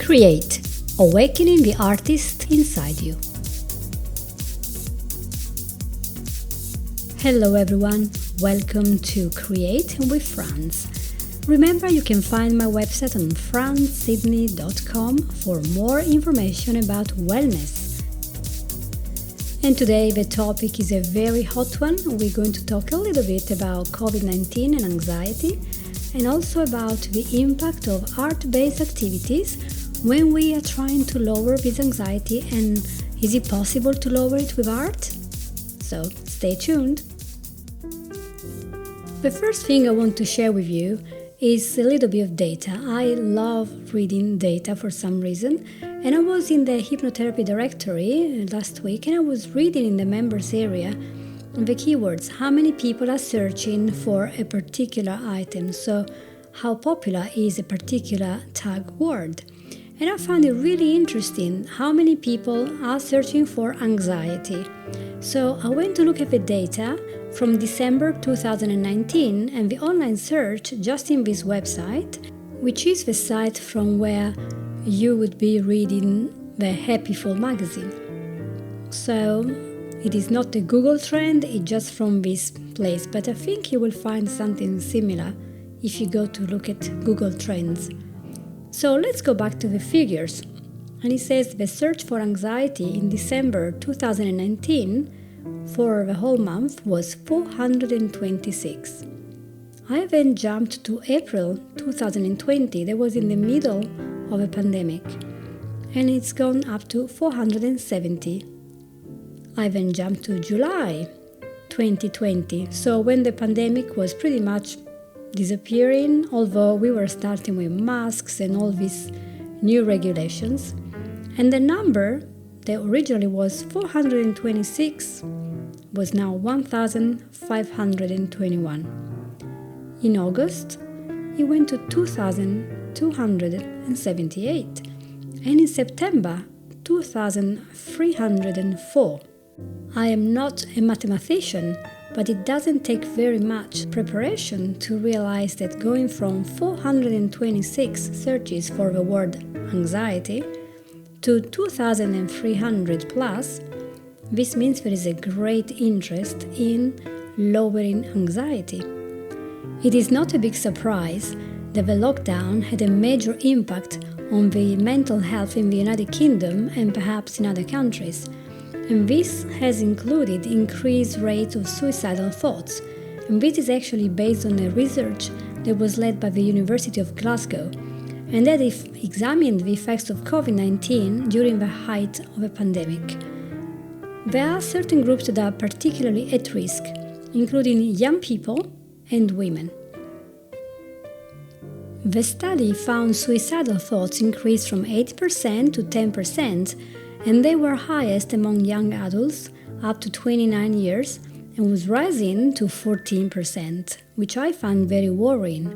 Create, awakening the artist inside you. Hello everyone, welcome to Create with Franz. Remember, you can find my website on franzsydney.com for more information about wellness. And today the topic is a very hot one. We're going to talk a little bit about COVID-19 and anxiety, and also about the impact of art-based activities when we are trying to lower this anxiety, and is it possible to lower it with art? So stay tuned. The first thing I want to share with you is a little bit of data. I love reading data for some reason, and I was in the hypnotherapy directory last week, and I was reading in the members area the keywords, how many people are searching for a particular item, so how popular is a particular tag word. And I found it really interesting how many people are searching for anxiety. So I went to look at the data from December 2019, and the online search just in this website, which is the site from where you would be reading the Happy Fall magazine. So it is not a Google trend, it's just from this place, but I think you will find something similar if you go to look at Google Trends. So let's go back to the figures. And it says the search for anxiety in December 2019 for the whole month was 426. I then jumped to April 2020, that was in the middle of a pandemic, and it's gone up to 470. I then jumped to July 2020, so when the pandemic was pretty much disappearing, although we were starting with masks and all these new regulations. And the number that originally was 426 was now 1,521. In August, it went to 2,278. And in September, 2,304. I am not a mathematician, but it doesn't take very much preparation to realize that going from 426 searches for the word anxiety to 2,300 plus, this means there is a great interest in lowering anxiety. It is not a big surprise that the lockdown had a major impact on the mental health in the United Kingdom and perhaps in other countries. And this has included increased rates of suicidal thoughts. And this is actually based on a research that was led by the University of Glasgow, and that examined the effects of COVID-19 during the height of a pandemic. There are certain groups that are particularly at risk, including young people and women. The study found suicidal thoughts increased from 8% to 10%, and they were highest among young adults up to 29 years and was rising to 14%, which I found very worrying.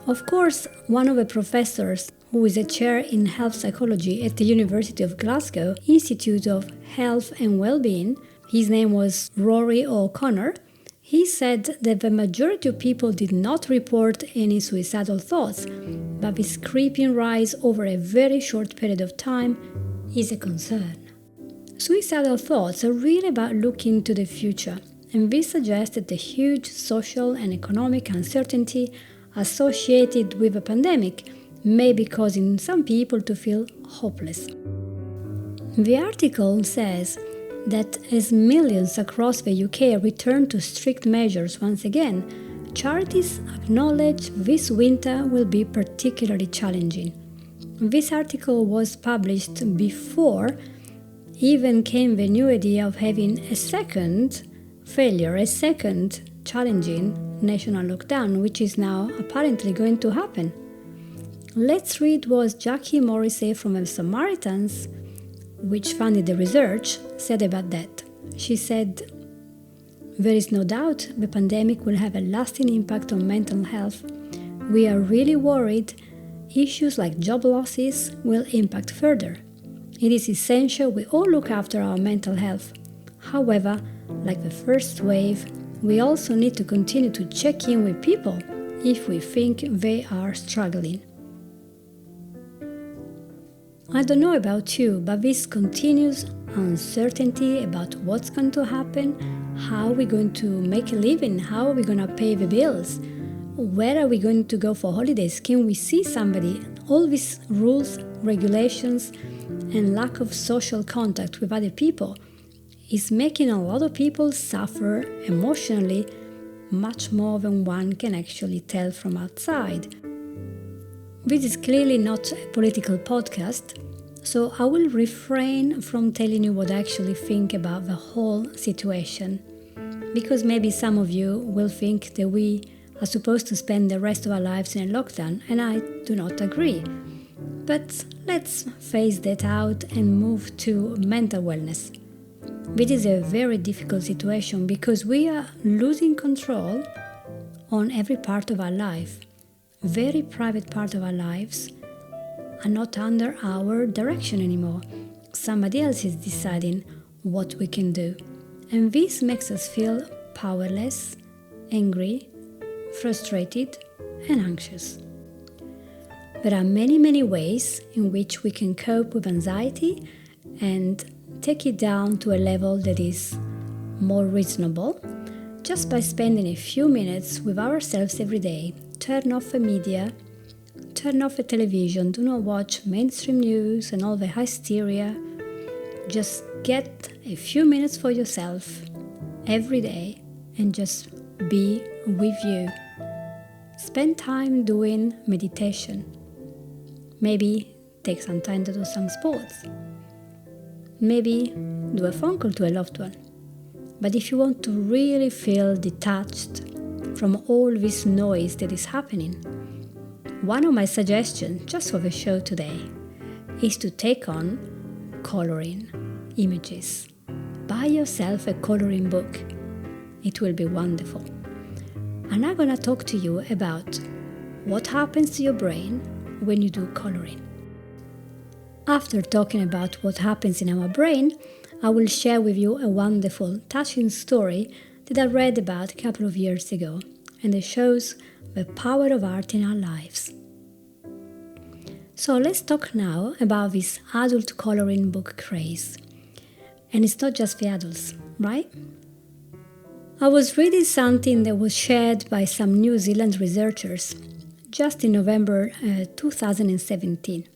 Of course, one of the professors, who is a chair in health psychology at the University of Glasgow Institute of Health and Wellbeing, his name was Rory O'Connor, he said that the majority of people did not report any suicidal thoughts, but this creeping rise over a very short period of time is a concern. Suicidal thoughts are really about looking to the future, and this suggests that the huge social and economic uncertainty associated with the pandemic may be causing some people to feel hopeless. The article says that as millions across the UK return to strict measures once again, charities acknowledge this winter will be particularly challenging. This article was published before even came the new idea of having a second challenging national lockdown, which is now apparently going to happen. Let's read what Jackie Morrissey from the Samaritans, which funded the research, said about that. She said, "There is no doubt the pandemic will have a lasting impact on mental health. We are really worried issues like job losses will impact further. It is essential we all look after our mental health. However, like the first wave, we also need to continue to check in with people if we think they are struggling." I don't know about you, but this continuous uncertainty about what's going to happen, how we're going to make a living, how are we going to pay the bills, where are we going to go for holidays, can we see somebody, all these rules, regulations, and lack of social contact with other people is making a lot of people suffer emotionally much more than one can actually tell from outside. This is clearly not a political podcast, so I will refrain from telling you what I actually think about the whole situation, because maybe some of you will think that we are supposed to spend the rest of our lives in a lockdown, and I do not agree. But let's phase that out and move to mental wellness. This is a very difficult situation because we are losing control on every part of our life. Very private part of our lives are not under our direction anymore. Somebody else is deciding what we can do. And this makes us feel powerless, angry, frustrated, and anxious. There are many ways in which we can cope with anxiety and take it down to a level that is more reasonable just by spending a few minutes with ourselves every day. Turn off the media, turn off the television, do not watch mainstream news and all the hysteria. Just get a few minutes for yourself every day and just be with you. Spend time doing meditation. Maybe take some time to do some sports. Maybe do a phone call to a loved one. But if you want to really feel detached from all this noise that is happening, one of my suggestions just for the show today is to take on coloring images. Buy yourself a coloring book. It will be wonderful. And I'm going to talk to you about what happens to your brain when you do coloring. After talking about what happens in our brain, I will share with you a wonderful, touching story that I read about a couple of years ago, and it shows the power of art in our lives. So let's talk now about this adult coloring book craze. And it's not just the adults, right? I was reading something that was shared by some New Zealand researchers just in November 2017.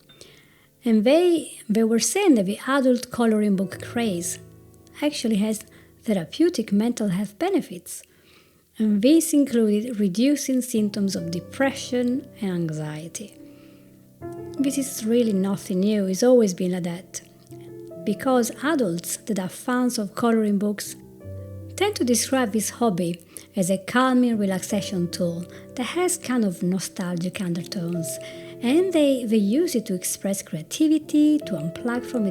And they were saying that the adult coloring book craze actually has therapeutic mental health benefits. And this included reducing symptoms of depression and anxiety. This is really nothing new, it's always been like that. Because adults that are fans of coloring books tend to describe this hobby as a calming relaxation tool that has kind of nostalgic undertones. And they use it to express creativity, to unplug from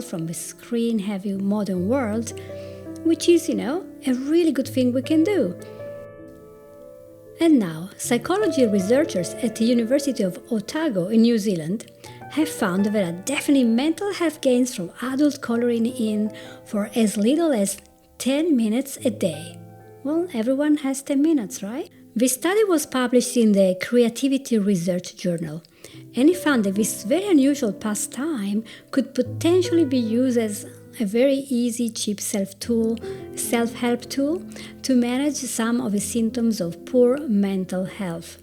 from the screen-heavy modern world, which is, a really good thing we can do. And now, psychology researchers at the University of Otago in New Zealand have found that there are definitely mental health gains from adult coloring in for as little as 10 minutes a day. Well, everyone has 10 minutes, right? This study was published in the Creativity Research Journal, and it found that this very unusual pastime could potentially be used as a very easy, cheap self-help tool to manage some of the symptoms of poor mental health.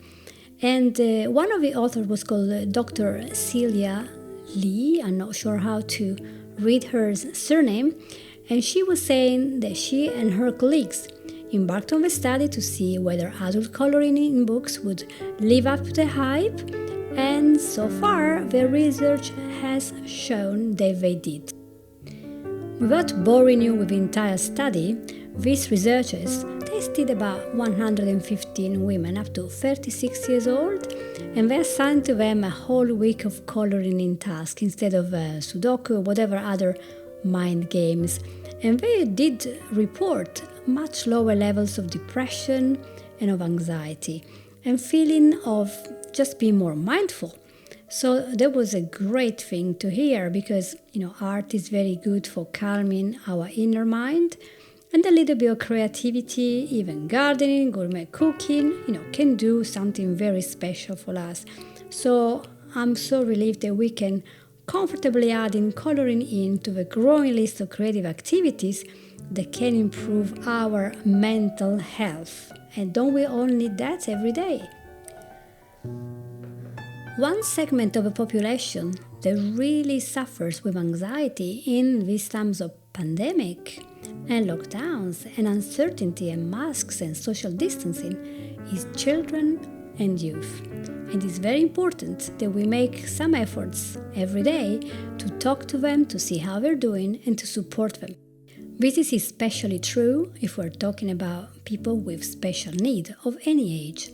And one of the authors was called Dr. Celia Lee. I'm not sure how to read her surname. And she was saying that she and her colleagues embarked on the study to see whether adult coloring in books would live up to the hype. And so far, the research has shown that they did. Without boring you with the entire study, these researchers tested about 115 women up to 36 years old, and they assigned to them a whole week of coloring in task instead of Sudoku or whatever other mind games. And they did report much lower levels of depression and of anxiety and feeling of just being more mindful. So that was a great thing to hear because, art is very good for calming our inner mind, and a little bit of creativity, even gardening, gourmet cooking, can do something very special for us. So I'm so relieved that we can comfortably adding coloring into the growing list of creative activities that can improve our mental health. And don't we all need that every day? One segment of the population that really suffers with anxiety in these times of pandemic and lockdowns and uncertainty and masks and social distancing is children and youth. And it's very important that we make some efforts every day to talk to them, to see how they're doing, and to support them. This is especially true if we're talking about people with special need of any age.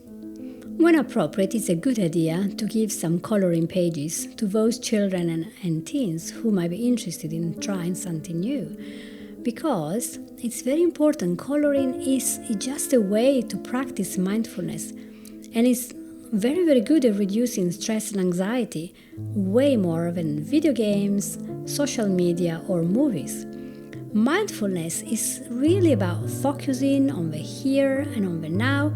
When appropriate, it's a good idea to give some coloring pages to those children and teens who might be interested in trying something new. Because it's very important, coloring is just a way to practice mindfulness, and it's very, very good at reducing stress and anxiety, way more than video games, social media, or movies. Mindfulness is really about focusing on the here and on the now,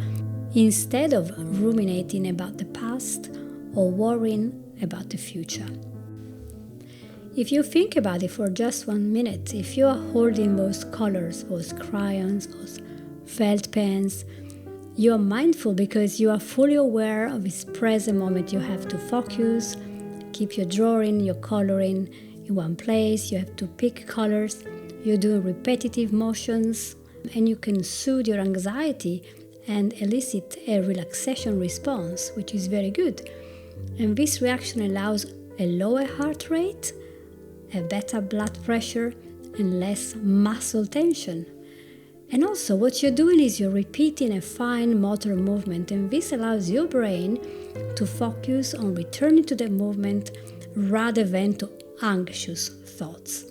instead of ruminating about the past or worrying about the future. If you think about it for just 1 minute, if you are holding those colors, those crayons, those felt pens, you are mindful because you are fully aware of this present moment. You have to focus, keep your drawing, your coloring in one place, you have to pick colors, you're doing repetitive motions, and you can soothe your anxiety and elicit a relaxation response, which is very good. And this reaction allows a lower heart rate, a better blood pressure, and less muscle tension. And also what you're doing is you're repeating a fine motor movement, and this allows your brain to focus on returning to the movement rather than to anxious thoughts.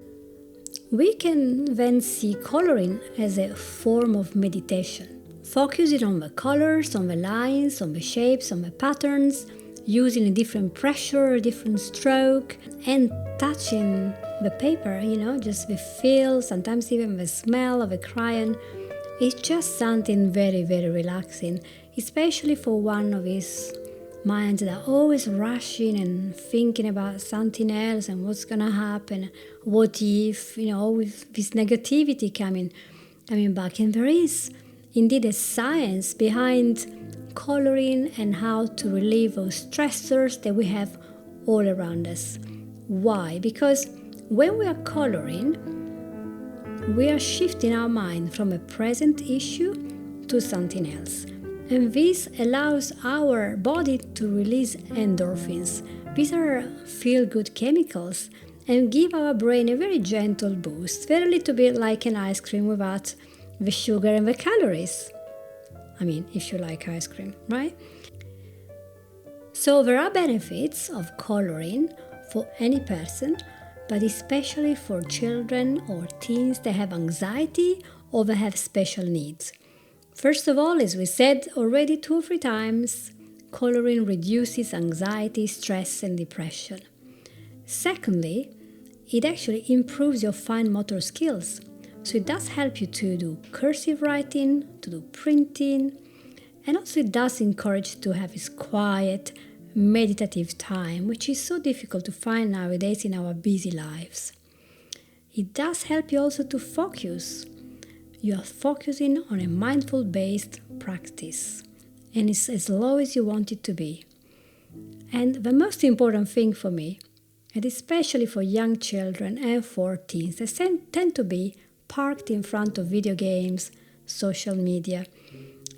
We can then see coloring as a form of meditation. Focusing on the colors, on the lines, on the shapes, on the patterns, using a different pressure, a different stroke, and touching the paper, just the feel, sometimes even the smell of a crayon. It's just something very, very relaxing, especially for one of these minds that are always rushing and thinking about something else and what's gonna happen, what if, with this negativity coming back. And there is indeed a science behind coloring and how to relieve those stressors that we have all around us. Why? Because when we are coloring, we are shifting our mind from a present issue to something else. And this allows our body to release endorphins. These are feel-good chemicals and give our brain a very gentle boost, very little bit like an ice cream without the sugar and the calories. If you like ice cream, right? So there are benefits of coloring for any person, but especially for children or teens that have anxiety or that have special needs. First of all, as we said already 2 or 3 times, coloring reduces anxiety, stress, and depression. Secondly, it actually improves your fine motor skills. So it does help you to do cursive writing, to do printing, and also it does encourage to have this quiet, meditative time, which is so difficult to find nowadays in our busy lives. It does help you also to focus. You are focusing on a mindful-based practice, and it's as low as you want it to be. And the most important thing for me, and especially for young children and for teens, they tend to be parked in front of video games, social media.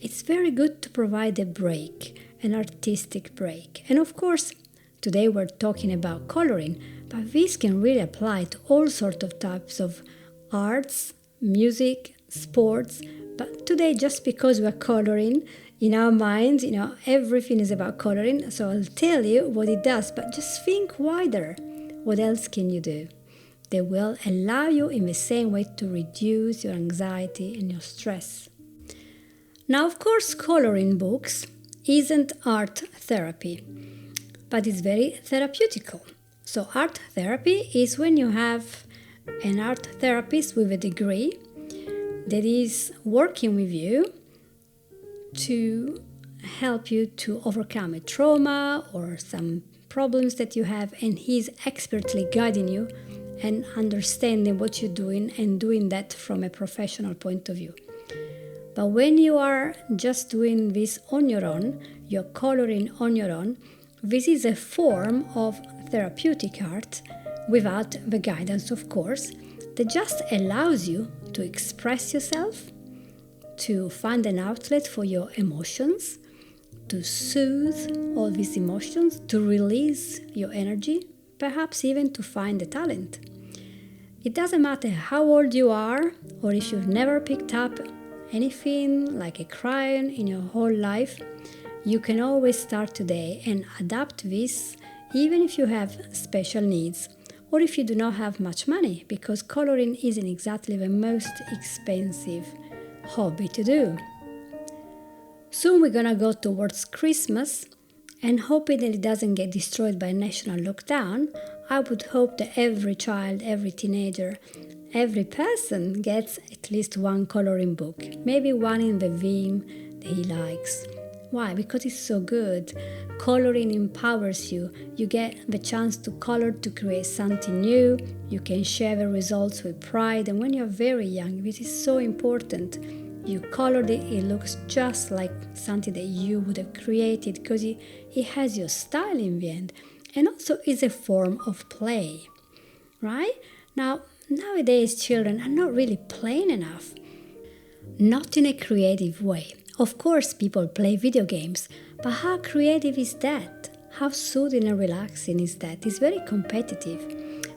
It's very good to provide a break, an artistic break. And of course, today we're talking about coloring, but this can really apply to all sorts of types of arts, music, sports. But today, just because we're coloring, in our minds, everything is about coloring. So I'll tell you what it does, but just think wider. What else can you do? They will allow you in the same way to reduce your anxiety and your stress. Now, of course, coloring books isn't art therapy, but it's very therapeutical. So art therapy is when you have an art therapist with a degree that is working with you to help you to overcome a trauma or some problems that you have, and he's expertly guiding you and understanding what you're doing and doing that from a professional point of view. But when you are just doing this on your own, you're coloring on your own, this is a form of therapeutic art without the guidance, of course, that just allows you to express yourself, to find an outlet for your emotions, to soothe all these emotions, to release your energy, perhaps even to find a talent. It doesn't matter how old you are or if you've never picked up anything like a crayon in your whole life, you can always start today and adapt this even if you have special needs or if you do not have much money, because coloring isn't exactly the most expensive hobby to do. Soon we're gonna go towards Christmas, and hoping that it doesn't get destroyed by a national lockdown, I would hope that every child, every teenager, every person gets at least one coloring book, maybe one in the theme that he likes. Why? Because it's so good. Coloring empowers you. You get the chance to color to create something new. You can share the results with pride. And when you're very young, this is so important. You colored it, it looks just like something that you would have created because it has your style in the end. And also is a form of play, right? Now, nowadays children are not really playing enough. Not in a creative way. Of course, people play video games, but how creative is that? How soothing and relaxing is that? It's very competitive.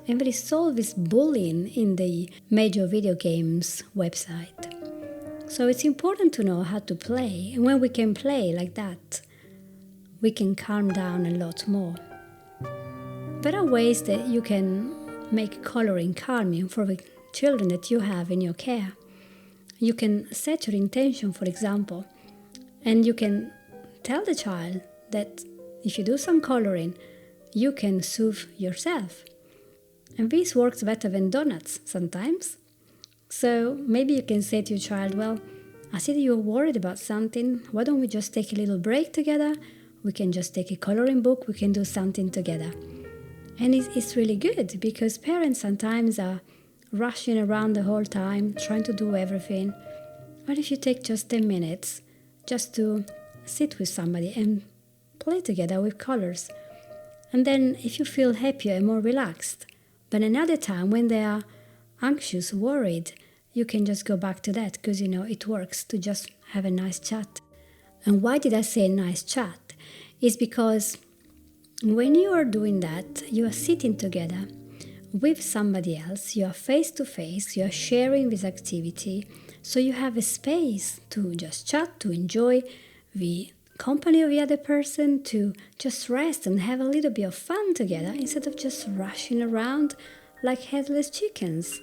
And there is all this bullying in the major video games website. So it's important to know how to play. And when we can play like that, we can calm down a lot more. There are ways that you can make coloring calming for the children that you have in your care. You can set your intention, for example, and you can tell the child that if you do some coloring, you can soothe yourself. And this works better than donuts sometimes. So maybe you can say to your child, well, I see that you're worried about something. Why don't we just take a little break together? We can just take a coloring book. We can do something together. And it's really good because parents sometimes are rushing around the whole time, trying to do everything. But if you take just 10 minutes just to sit with somebody and play together with colors, and then if you feel happier and more relaxed, but another time when they are anxious, worried, you can just go back to that because it works to just have a nice chat. And why did I say nice chat? It's because when you are doing that, you are sitting together with somebody else, you are face to face, you are sharing this activity, so you have a space to just chat, to enjoy the company of the other person, to just rest and have a little bit of fun together instead of just rushing around like headless chickens.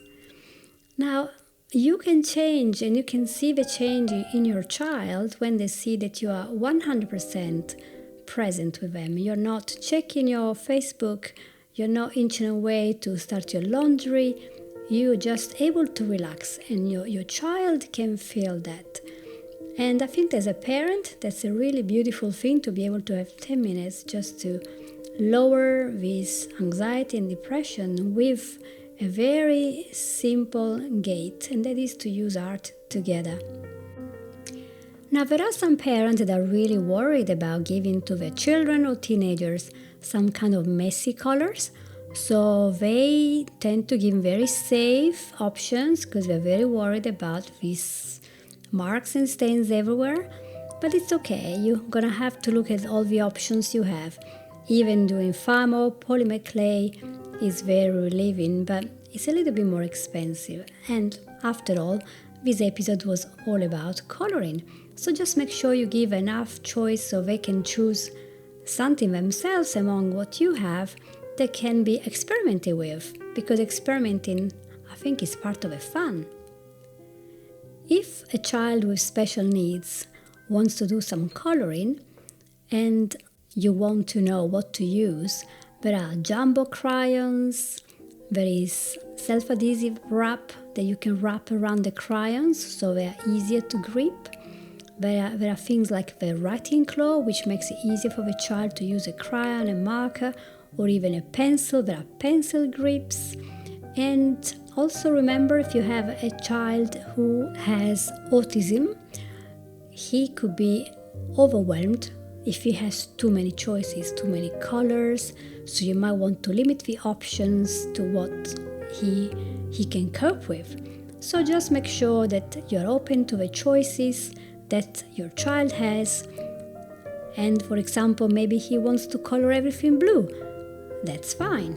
Now, you can change and you can see the change in your child when they see that you are 100% present with them. You're not checking your Facebook, you're not inching away to start your laundry. You're just able to relax and your child can feel that. And I think as a parent, that's a really beautiful thing to be able to have 10 minutes just to lower this anxiety and depression with a very simple gate, and that is to use art together. Now, there are some parents that are really worried about giving to their children or teenagers some kind of messy colors, so they tend to give very safe options because they're very worried about these marks and stains everywhere. But it's okay, you're gonna have to look at all the options you have. Even doing Famo, polymer clay is very relieving, but it's a little bit more expensive. And after all, this episode was all about coloring. So just make sure you give enough choice so they can choose something themselves among what you have that can be experimented with. Because experimenting, I think, is part of the fun. If a child with special needs wants to do some coloring and you want to know what to use, there are jumbo crayons, there is self-adhesive wrap that you can wrap around the crayons so they are easier to grip. There are things like the writing claw, which makes it easier for the child to use a crayon, a marker, or even a pencil. There are pencil grips. And also remember, if you have a child who has autism, he could be overwhelmed if he has too many choices, too many colors. So you might want to limit the options to what he can cope with. So just make sure that you're open to the choices that your child has. And for example, maybe he wants to color everything blue. That's fine.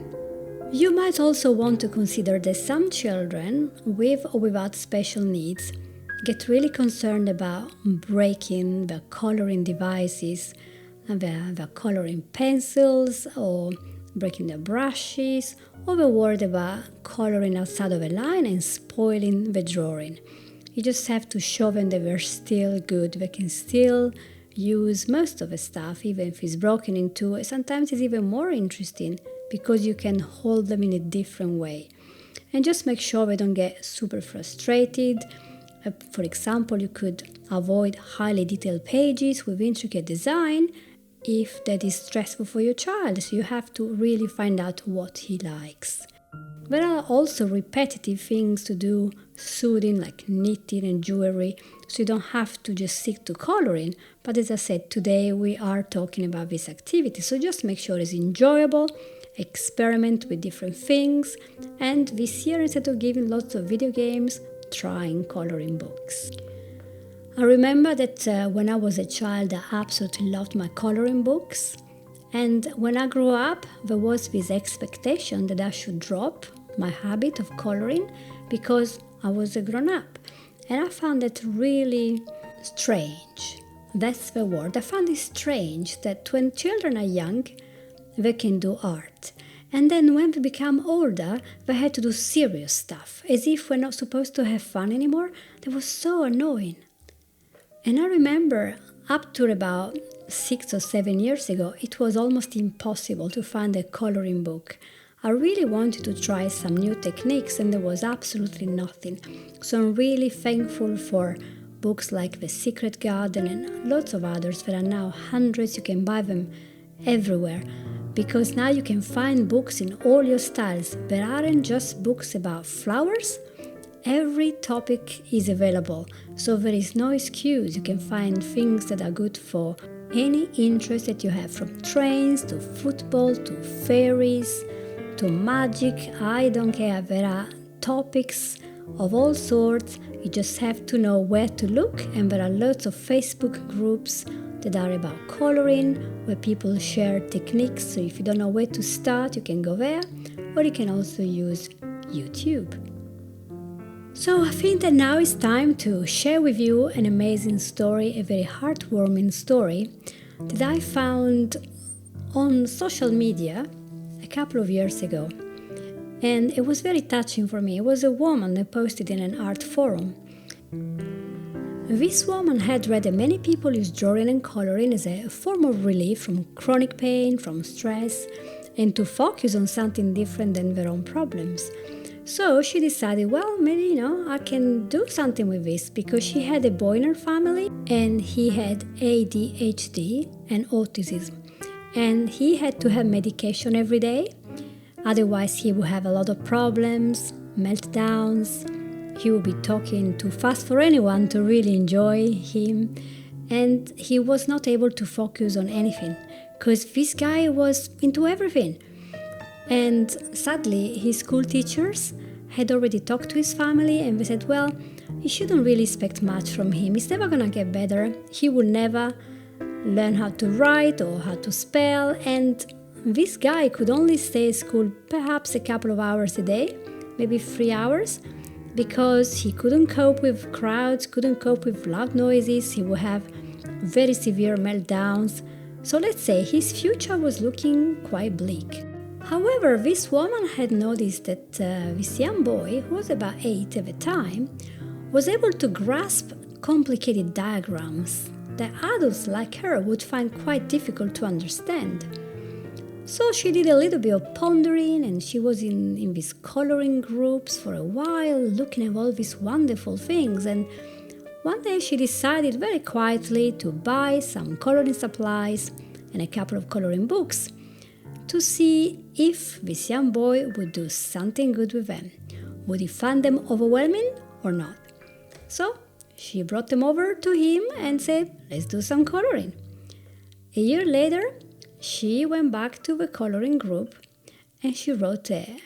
You might also want to consider that some children, with or without special needs, get really concerned about breaking the coloring devices, the coloring pencils, or breaking the brushes, or the worried about coloring outside of a line and spoiling the drawing. You just have to show them that they're still good. They can still use most of the stuff, even if it's broken in two. Sometimes it's even more interesting because you can hold them in a different way. And just make sure they don't get super frustrated. For example, you could avoid highly detailed pages with intricate design if that is stressful for your child. So you have to really find out what he likes. There are also repetitive things to do, soothing, like knitting and jewelry, so you don't have to just stick to coloring. But as I said, today we are talking about this activity, so just make sure it's enjoyable, experiment with different things, and this year, instead of giving lots of video games, trying coloring books. I remember that when I was a child, I absolutely loved my coloring books. And when I grew up, there was this expectation that I should drop my habit of coloring because I was a grown-up. And I found that really strange. That's the word. I found it strange that when children are young, they can do art. And then when they become older, they had to do serious stuff, as if we're not supposed to have fun anymore. That was so annoying. And I remember up to about 6 or 7 years ago, it was almost impossible to find a coloring book. I really wanted to try some new techniques and there was absolutely nothing. So I'm really thankful for books like The Secret Garden and lots of others. There are now hundreds, you can buy them everywhere. Because now you can find books in all your styles. There aren't just books about flowers. Every topic is available, so there is no excuse. You can find things that are good for any interest that you have, from trains to football to fairies to magic. I don't care. There are topics of all sorts. You just have to know where to look, and there are lots of Facebook groups that are about coloring, where people share techniques. So if you don't know where to start, you can go there, or you can also use YouTube. So I think that now it's time to share with you an amazing story, a very heartwarming story that I found on social media a couple of years ago. And it was very touching for me. It was a woman that posted in an art forum. This woman had read that many people use drawing and coloring as a form of relief from chronic pain, from stress, and to focus on something different than their own problems. So she decided, well, maybe, I can do something with this, because she had a boy in her family and he had ADHD and autism. And he had to have medication every day. Otherwise, he would have a lot of problems, meltdowns. He would be talking too fast for anyone to really enjoy him. And he was not able to focus on anything because this guy was into everything. And sadly, his school teachers had already talked to his family and they said, well, you shouldn't really expect much from him. He's never going to get better. He will never learn how to write or how to spell. And this guy could only stay at school perhaps a couple of hours a day, maybe 3 hours, because he couldn't cope with crowds, couldn't cope with loud noises. He would have very severe meltdowns. So let's say his future was looking quite bleak. However, this woman had noticed that this young boy, who was about 8 at the time, was able to grasp complicated diagrams that adults like her would find quite difficult to understand. So she did a little bit of pondering, and she was in these coloring groups for a while, looking at all these wonderful things. And One day she decided very quietly to buy some coloring supplies and a couple of coloring books to see if this young boy would do something good with them. Would he find them overwhelming or not? So she brought them over to him and said, let's do some coloring. A year later, she went back to the coloring group and she wrote a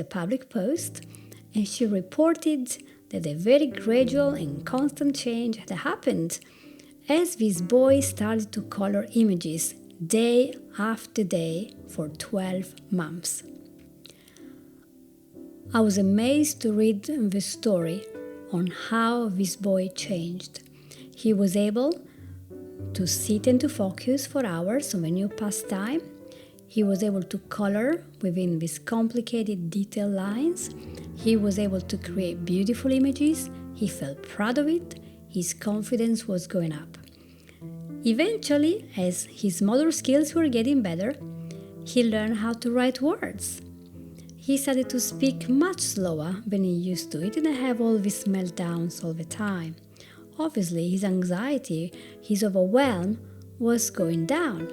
public post, and she reported that a very gradual and constant change had happened as this boy started to color images day after day for 12 months. I was amazed to read the story on how this boy changed. He was able to sit and to focus for hours on a new pastime. He was able to color within these complicated detailed lines. He was able to create beautiful images. He felt proud of it. His confidence was going up. Eventually, as his motor skills were getting better, he learned how to write words. He started to speak much slower than he used to. He didn't have all these meltdowns all the time. Obviously, his anxiety, his overwhelm was going down.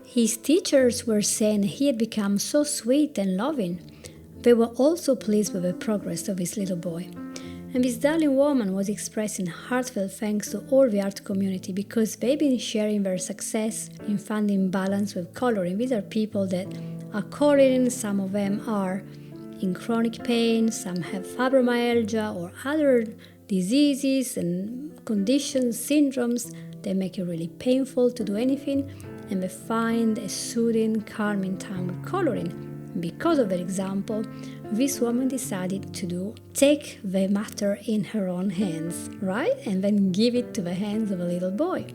His teachers were saying he had become so sweet and loving. They were also pleased with the progress of this little boy. And this darling woman was expressing heartfelt thanks to all the art community because they've been sharing their success in finding balance with coloring. These are people that are coloring. Some of them are in chronic pain, some have fibromyalgia or other diseases and conditions, syndromes that make it really painful to do anything, and they find a soothing, calming time with coloring. Because of that example, this woman decided to take the matter in her own hands, right? And then give it to the hands of a little boy.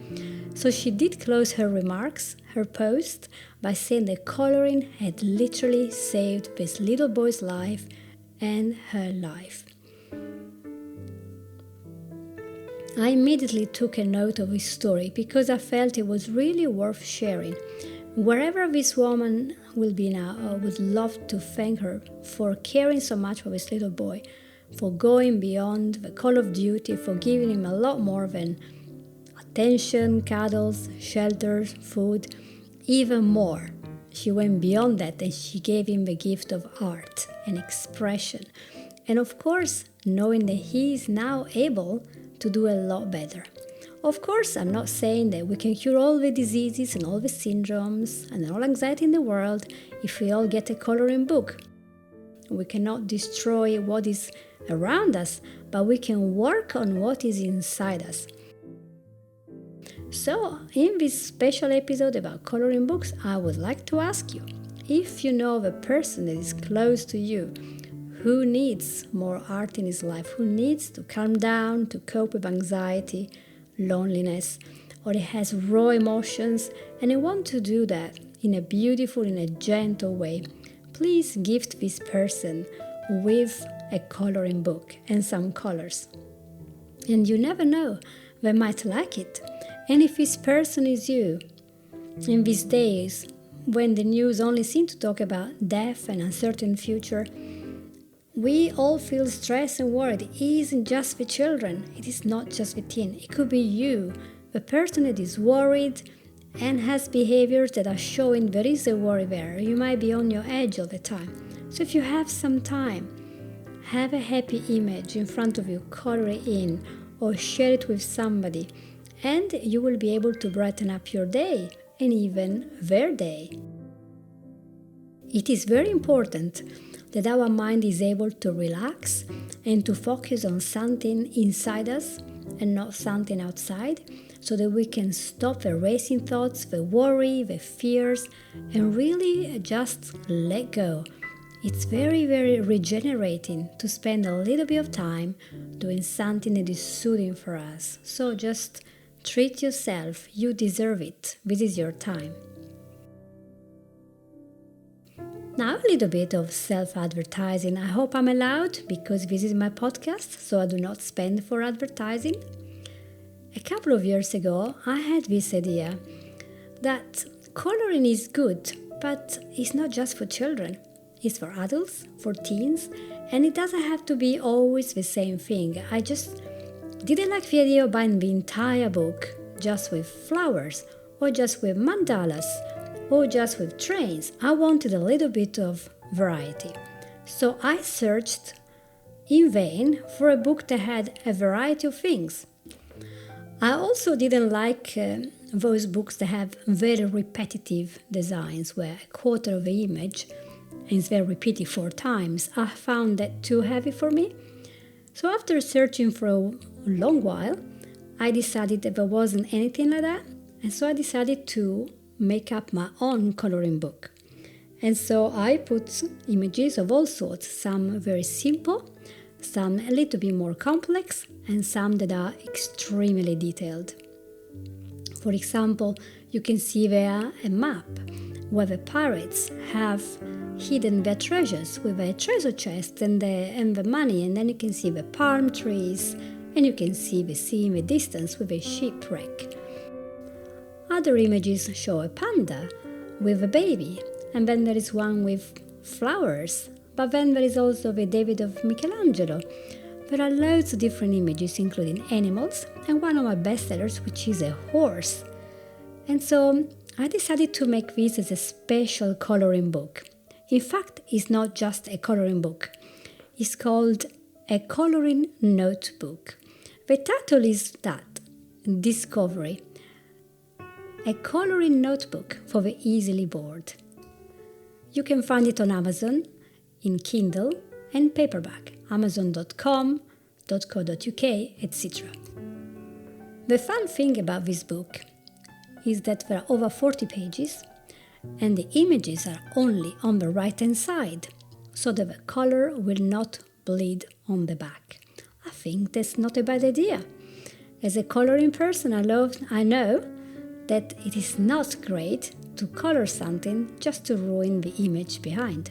So she did close her remarks, her post, by saying that coloring had literally saved this little boy's life and her life. I immediately took a note of his story because I felt it was really worth sharing. Wherever this woman will be now, I would love to thank her for caring so much for this little boy, for going beyond the call of duty, for giving him a lot more than attention, cuddles, shelter, food, even more. She went beyond that and she gave him the gift of art and expression. And of course, knowing that he is now able to do a lot better. Of course, I'm not saying that we can cure all the diseases and all the syndromes and all anxiety in the world if we all get a coloring book. We cannot destroy what is around us, but we can work on what is inside us. So, in this special episode about coloring books, I would like to ask you, if you know of a person that is close to you who needs more art in his life, who needs to calm down, to cope with anxiety, loneliness, or he has raw emotions and he wants to do that in a beautiful, in a gentle way, please gift this person with a coloring book and some colors. And you never know, they might like it. And if this person is you, in these days when the news only seems to talk about death and uncertain future, we all feel stressed and worried. It isn't just the children. It is not just the teen. It could be you, the person that is worried and has behaviors that are showing there is a worry there. You might be on your edge all the time. So if you have some time, have a happy image in front of you, color it in, or share it with somebody, and you will be able to brighten up your day and even their day. It is very important that our mind is able to relax and to focus on something inside us and not something outside, so that we can stop the racing thoughts, the worry, the fears, and really just let go. It's very, very regenerating to spend a little bit of time doing something that is soothing for us. So just treat yourself. You deserve it. This is your time. Now a little bit of self-advertising. I hope I'm allowed because this is my podcast, so I do not spend for advertising. A couple of years ago, I had this idea that coloring is good, but it's not just for children. It's for adults, for teens, and it doesn't have to be always the same thing. I just didn't like the idea of buying the entire book just with flowers, or just with mandalas, or just with trains. I wanted a little bit of variety. So I searched in vain for a book that had a variety of things. I also didn't like those books that have very repetitive designs, where a quarter of the image is very repeated 4 times. I found that too heavy for me. So after searching for a long while, I decided that there wasn't anything like that, and so I decided to make up my own coloring book. And so I put images of all sorts, some very simple, some a little bit more complex, and some that are extremely detailed. For example, you can see there a map where the pirates have hidden their treasures with a treasure chest and the money, and then you can see the palm trees, and you can see the sea in the distance with a shipwreck. Other images show a panda with a baby, and then there is one with flowers, but then there is also the David of Michelangelo. There are loads of different images, including animals, and one of my bestsellers, which is a horse. And so I decided to make this as a special coloring book. In fact, it's not just a coloring book. It's called a coloring notebook. The title is that, Discovery. A coloring notebook for the easily bored. You can find it on Amazon, in Kindle and paperback, amazon.com.co.uk, etc. The fun thing about this book is that there are over 40 pages, and the images are only on the right-hand side, so that the color will not bleed on the back. I think that's not a bad idea. As a coloring person, I know that it is not great to color something just to ruin the image behind.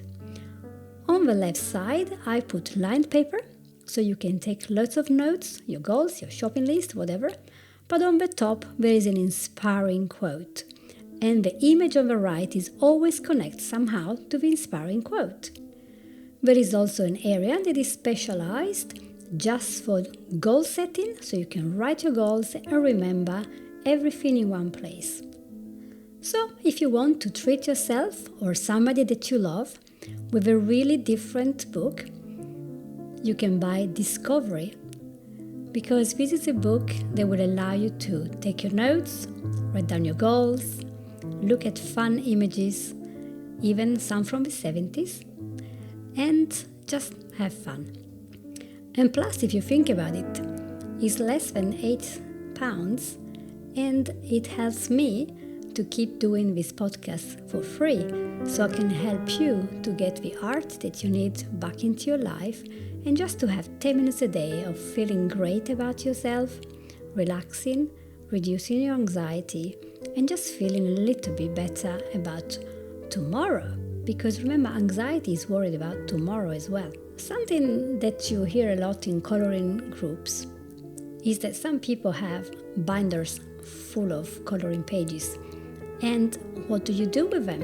On the left side, I put lined paper, so you can take lots of notes, your goals, your shopping list, whatever. But on the top, there is an inspiring quote. And the image on the right is always connected somehow to the inspiring quote. There is also an area that is specialized just for goal setting, so you can write your goals and remember everything in one place. So, if you want to treat yourself or somebody that you love with a really different book, you can buy Discovery, because this is a book that will allow you to take your notes, write down your goals, look at fun images, even some from the 70s, and just have fun. And plus, if you think about it, it's less than £8, and it helps me to keep doing this podcast for free, so I can help you to get the art that you need back into your life, and just to have 10 minutes a day of feeling great about yourself, relaxing, reducing your anxiety, and just feeling a little bit better about tomorrow. Because remember, anxiety is worried about tomorrow as well. Something that you hear a lot in coloring groups is that some people have binders full of coloring pages. And what do you do with them?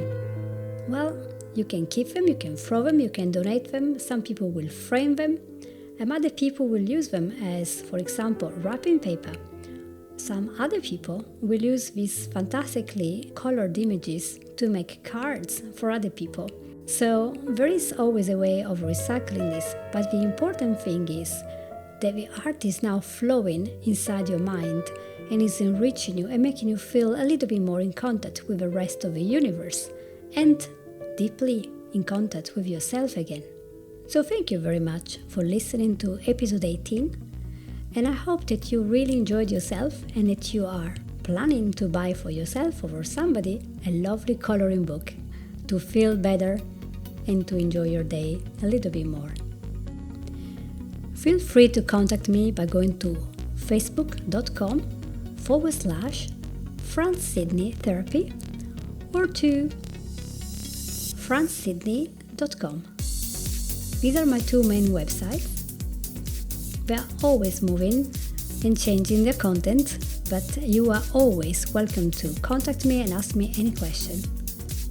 Well, you can keep them, you can throw them, you can donate them. Some people will frame them, and other people will use them as, for example, wrapping paper. Some other people will use these fantastically colored images to make cards for other people. So there is always a way of recycling this, but the important thing is that the art is now flowing inside your mind and is enriching you and making you feel a little bit more in contact with the rest of the universe and deeply in contact with yourself again. So thank you very much for listening to episode 18, and I hope that you really enjoyed yourself and that you are planning to buy for yourself or for somebody a lovely coloring book to feel better and to enjoy your day a little bit more. Feel free to contact me by going to facebook.com/Franz Sidney Therapy or to franzsidney.com. These are my 2 main websites. They are always moving and changing their content, but you are always welcome to contact me and ask me any question.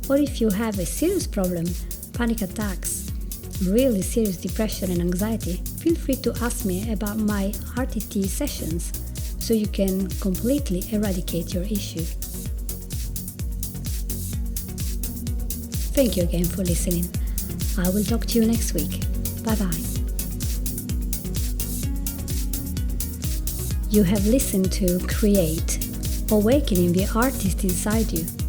Or if you have a serious problem, panic attacks, really serious depression and anxiety, feel free to ask me about my RTT sessions so you can completely eradicate your issue. Thank you again for listening. I will talk to you next week. Bye-bye. You have listened to Create, Awakening the Artist Inside You.